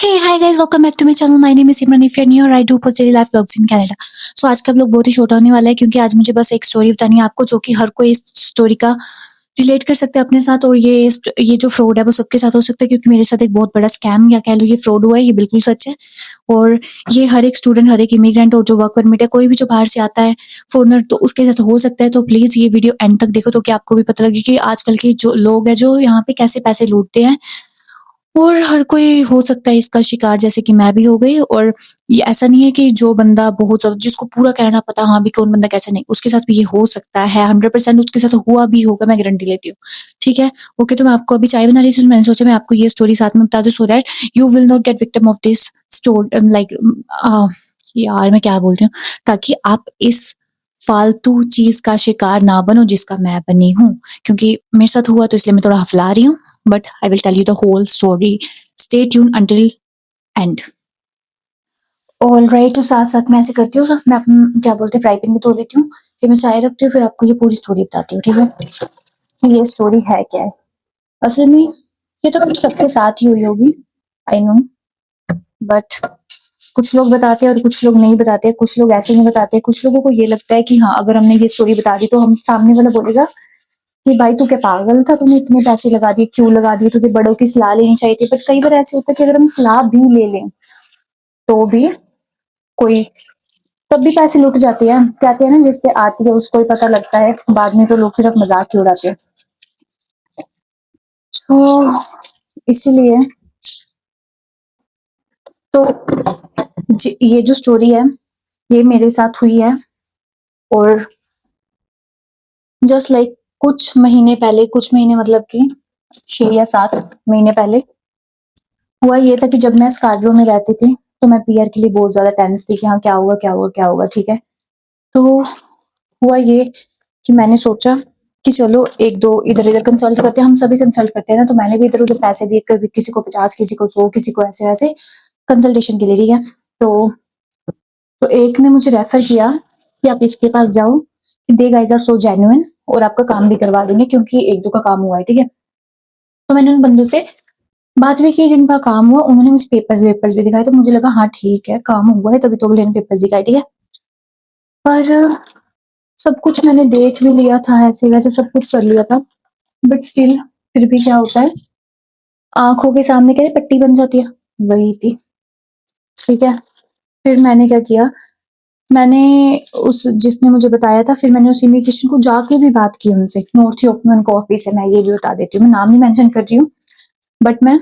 Hey, hi guys, welcome back to my channel. My name is Simran. If you're new or I do post daily life vlogs in Canada. So आज का vlog बहुत ही छोटा होने वाला है क्योंकि आज मुझे बस एक स्टोरी बतानी है आपको जो कि हर कोई इस स्टोरी का रिलेट कर सकते हैं अपने साथ। और ये जो फ्रॉड है वो सबके साथ हो सकता है क्योंकि मेरे साथ एक बहुत बड़ा स्कैम या कह लो ये फ्रॉड हुआ है, ये बिल्कुल सच है। और ये हर एक स्टूडेंट, हर एक इमिग्रेंट और जो वर्क परमिट है, कोई भी जो बाहर से आता है फॉरनर, तो उसके साथ हो सकता है। तो प्लीज ये वीडियो एंड तक देखो तो कि आपको भी पता लगे कि आजकल के जो लोग हैं जो यहाँ पे कैसे पैसे लूटते हैं। और हर कोई हो सकता है इसका शिकार, जैसे कि मैं भी हो गई। और ये ऐसा नहीं है कि जो बंदा बहुत ज्यादा, जिसको पूरा कहना पता हाँ भी कौन बंदा कैसा, नहीं, उसके साथ भी ये हो सकता है। 100% उसके साथ हुआ भी होगा, मैं गारंटी लेती हूँ। ठीक है, ओके। तो मैं आपको अभी चाय बना रही थी, तो मैंने सोचा मैं आपको ये स्टोरी साथ में बता दूं so that you will not gate victim of this story. Like यार मैं क्या बोल रही हूँ, ताकि आप इस फालतू चीज का शिकार ना बनो जिसका मैं बनी हूँ। क्योंकि मेरे साथ हुआ तो इसलिए मैं थोड़ा हफला रही हूँ, but I will tell you the whole story. Stay tuned until end. All right, तो साथ साथ मैं ऐसे करती हूँ, मैं अपना क्या बोलते हैं फ्राई पैन में धो लेती हूँ, फिर मैं चाय रखती हूँ, फिर आपको ये पूरी स्टोरी बताती हूँ। ठीक है, कि ये स्टोरी है क्या है असल में। ये तो सबके साथ ही हुई होगी, आई नो, बट कुछ लोग बताते हैं और कुछ लोग नहीं बताते। कुछ लोग ऐसे नहीं बताते, कुछ लोगों को ये लगता है कि हाँ अगर हमने ये स्टोरी बता दी तो हम सामने वाला बोलेगा कि भाई तू क्या पागल था, तूने इतने पैसे लगा दिए, क्यों लगा दिए, तुझे बड़ों की सलाह लेनी चाहिए थी। बट कई बार ऐसे होता है कि अगर हम सलाह भी ले लें तो भी कोई, तब भी पैसे लुट जाते हैं। कहते हैं ना जिस पे आती है उसको ही पता लगता है, बाद में तो लोग सिर्फ मजाक ही उड़ाते हैं। तो इसलिए तो ये जो स्टोरी है ये मेरे साथ हुई है। और जस्ट लाइक कुछ महीने पहले, कुछ महीने मतलब कि 6 या 7 महीने पहले हुआ ये था कि जब मैं स्कार्डो में रहती थी तो मैं पीआर के लिए बहुत ज्यादा टेंस थी कि हाँ क्या होगा क्या होगा क्या होगा। ठीक है, तो हुआ ये कि मैंने सोचा कि चलो एक दो इधर इधर कंसल्ट करते हैं, हम सभी कंसल्ट करते हैं ना। तो मैंने भी इधर उधर पैसे दिए, कभी किसी को 50, किसी को 100, किसी को ऐसे वैसे कंसल्टेशन के लिए। ठीक है, तो एक ने मुझे रेफर किया कि आप इसके पास जाओ, दे गाइस आर सो जेन्युइन और आपका काम भी करवा देंगे क्योंकि एक दो का काम हुआ है। ठीक है, तो मैंने उन बंदों से बात भी की जिनका काम हुआ, उन्होंने मुझे पेपर्स वेपर्स भी दिखाए, तो मुझे लगा हाँ ठीक है काम हुआ है तभी तो अगले ने पेपर्स दिखाए। ठीक है, पर सब कुछ मैंने देख भी लिया था, ऐसे वैसे सब कुछ कर लिया था, बट स्टिल फिर भी क्या होता है, आंखों के सामने क्या पट्टी बन जाती है, वही थी। ठीक है, फिर मैंने क्या किया, मैंने उस जिसने मुझे बताया था, फिर मैंने उस इमिग्रेशन को जाके भी बात की उनसे। नॉर्थ यॉर्क में उनका ऑफिस है, मैं ये भी बता देती हूँ, मैं नाम नहीं मेंशन कर रही हूँ, बट मैं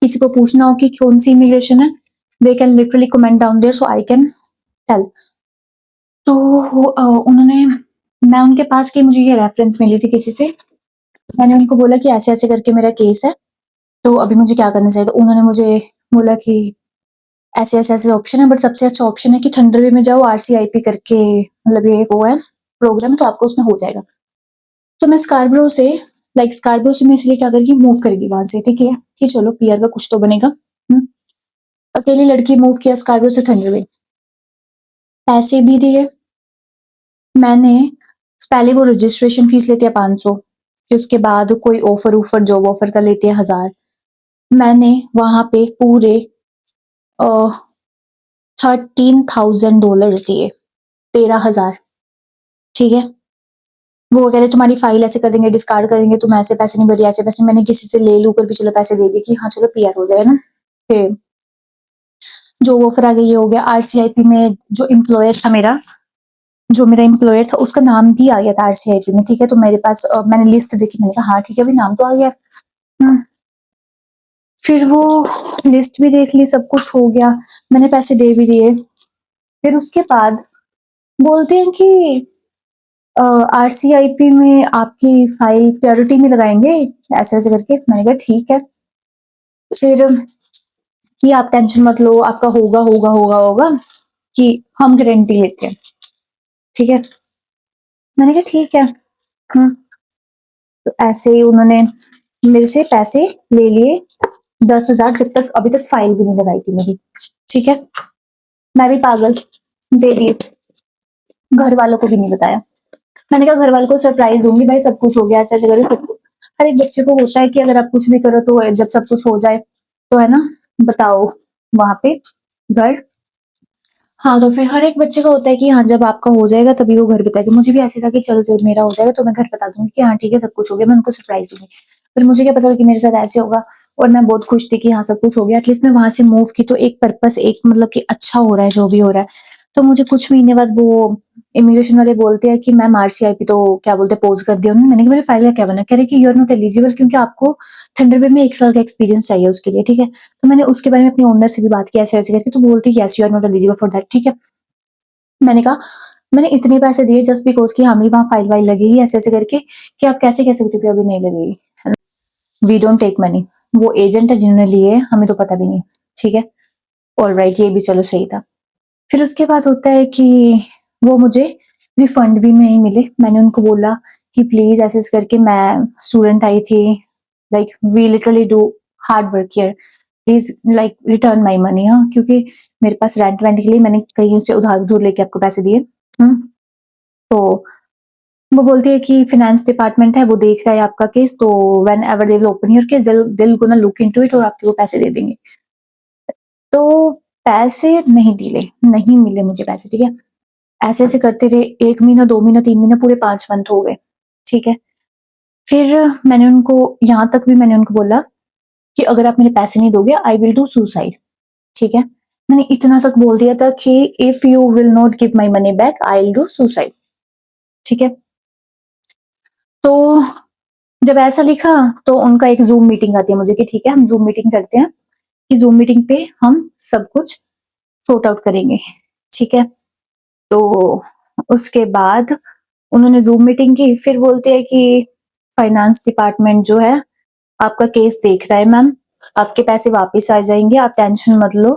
किसी को पूछना हो कि कौन सी इमिग्रेशन है, they can literally comment down there so I can tell. तो उन्होंने, मैं उनके पास की, मुझे ये रेफरेंस मिली थी किसी से। मैंने उनको बोला कि ऐसे ऐसे करके मेरा केस है, तो अभी मुझे क्या करना चाहिए। तो उन्होंने मुझे बोला कि ऐसे ऐसे ऐसे ऑप्शन है, बट सबसे अच्छा ऑप्शन है कि थंडरवे में जाओ, आरसीआईपी करके, मतलब ये वो है प्रोग्राम, तो आपको उसमें हो जाएगा। तो मैं स्कारब्रो से, स्कारब्रो से मैं इसलिए क्या करूँगी, मूव करेगी वहां से। ठीक है, कि चलो पीआर का कुछ तो बनेगा। अकेली लड़की मूव किया स्कारब्रो से थंडरवे, पैसे भी दिए मैंने। पहले वो रजिस्ट्रेशन फीस लेते हैं 500, फिर उसके बाद कोई ऑफर ऊफर जॉब ऑफर का लेते हैं 1000। मैंने वहां पे पूरे $13,000 दिए, 13,000। ठीक है, वो कह रहे तुम्हारी फाइल ऐसे कर देंगे, डिस्कार्ड करेंगे, तुम ऐसे पैसे नहीं भरिए, ऐसे पैसे। मैंने किसी से ले लू कर भी चलो पैसे दे दिए कि हाँ चलो पीआर हो जाए ना। फिर जो ऑफर आ गया ये हो गया। आरसीआईपी में जो एम्प्लॉयर था मेरा, जो मेरा एम्प्लॉयर था उसका नाम भी आ गया था आरसीआईपी में। ठीक है, तो मेरे पास मैंने लिस्ट देखी, मैंने कहा हाँ ठीक है, अभी नाम तो आ गया। फिर वो लिस्ट भी देख ली, सब कुछ हो गया, मैंने पैसे दे भी दिए। फिर उसके बाद बोलते हैं कि आरसीआईपी में आपकी फाइल प्रायोरिटी में लगाएंगे, ऐसे ऐसे करके। मैंने कहा ठीक है। फिर कि आप टेंशन मत लो, आपका होगा होगा होगा होगा, कि हम गारंटी लेते हैं। ठीक है, मैंने कहा ठीक है। तो ऐसे ही उन्होंने मेरे से पैसे ले लिए 10,000, जब तक अभी तक फाइल भी नहीं लगाई थी मेरी। ठीक है, मैं भी पागल, दे दिए, घर वालों को भी नहीं बताया। मैंने कहा घर वालों को सरप्राइज दूंगी, भाई सब कुछ हो गया, ऐसे ऐसे करो सब कुछ। हर एक बच्चे को होता है कि अगर आप कुछ भी करो तो जब सब कुछ हो जाए तो है ना, बताओ वहाँ पे घर। हाँ, तो फिर हर एक बच्चे का होता है कि हाँ, जब आपका हो जाएगा तभी वो घर बताएगा। मुझे भी ऐसे था कि चलो जब मेरा हो जाएगा तो मैं घर बता दूँगी कि हाँ, ठीक है सब कुछ हो गया, मैं उनको सरप्राइज़ दूँगी। पर मुझे क्या पता था कि मेरे साथ ऐसे होगा और मैं बहुत खुश थी कि हाँ, सब कुछ हो गया। एटलीस्ट मैं वहाँ से मूव की तो एक पर्पस एक मतलब कि अच्छा हो रहा है जो भी हो रहा है। तो मुझे कुछ महीने बाद वो इमिग्रेशन वाले बोलते हैं कि मैम आरसीआईपी तो क्या बोलते हैं पोज़ कर दिया उन्होंने। मैंने कहा मेरी फाइल का क्या बना? कह रहे कि यू आर नॉट एलिजिबल क्योंकि आपको थंडरबर्ड में 1 साल का एक्सपीरियंस चाहिए उसके लिए, ठीक है? तो मैंने उसके बारे में अपने ओनर से भी बात की ऐसे-वैसे करके, तो बोलती है yes you are not eligible for that, ठीक है? मैंने कहा मैंने इतने पैसे दिए जस्ट बिकॉज़ कि हाँ, मेरी वहाँ फाइल वाइल लगेगी ऐसे-ऐसे करके कि आप कैसे कह सकते हो कि अभी नहीं लगेगी? We don't take money. वो एजेंट है जिन्होंने लिए हैं, हमें तो पता भी नहीं, ठीक है? ऑलराइट ये भी चलो सही था। फिर उसके बाद होता है कि वो मुझे रिफंड भी नहीं मिले। मैंने उनको बोला कि प्लीज़ ऐसे-ऐसे करके मैं स्टूडेंट आई थी, like we literally do hard work here, please like return my money हाँ, क्योंकि मेरे पास रेंट-वेंट के लिए मैंने कहीं से उधार-उधूर लेके आपको पैसे दिए। हुँ, तो वो बोलती है कि फाइनेंस डिपार्टमेंट है, वो देख रहा है आपका केस, तो whenever they will open your case they will gonna look into it और आपको वो पैसे दे देंगे। तो पैसे नहीं दिले, नहीं मिले मुझे पैसे, ठीक है? ऐसे-ऐसे करते रहे 1 महीना, 2 महीना, 3 महीना, पूरे 5 मंथ हो गए, ठीक है? फिर मैंने उनको यहाँ तक भी मैंने उनको बोला कि अगर आप मेरे पैसे नहीं दोगे आई विल डू सुसाइड, ठीक है? मैंने इतना तक बोल दिया था कि if you will not give my money back I will do suicide, ठीक है? तो जब ऐसा लिखा तो उनका एक ज़ूम मीटिंग आती है मुझे कि ठीक है हम ज़ूम मीटिंग करते हैं, कि ज़ूम मीटिंग पे हम सब कुछ सॉर्ट आउट करेंगे, ठीक है? तो उसके बाद उन्होंने ज़ूम मीटिंग की, फिर बोलते हैं कि फाइनेंस डिपार्टमेंट जो है आपका केस देख रहा है मैम, आपके पैसे वापस आ जाएँगे, आप टेंशन मत लो।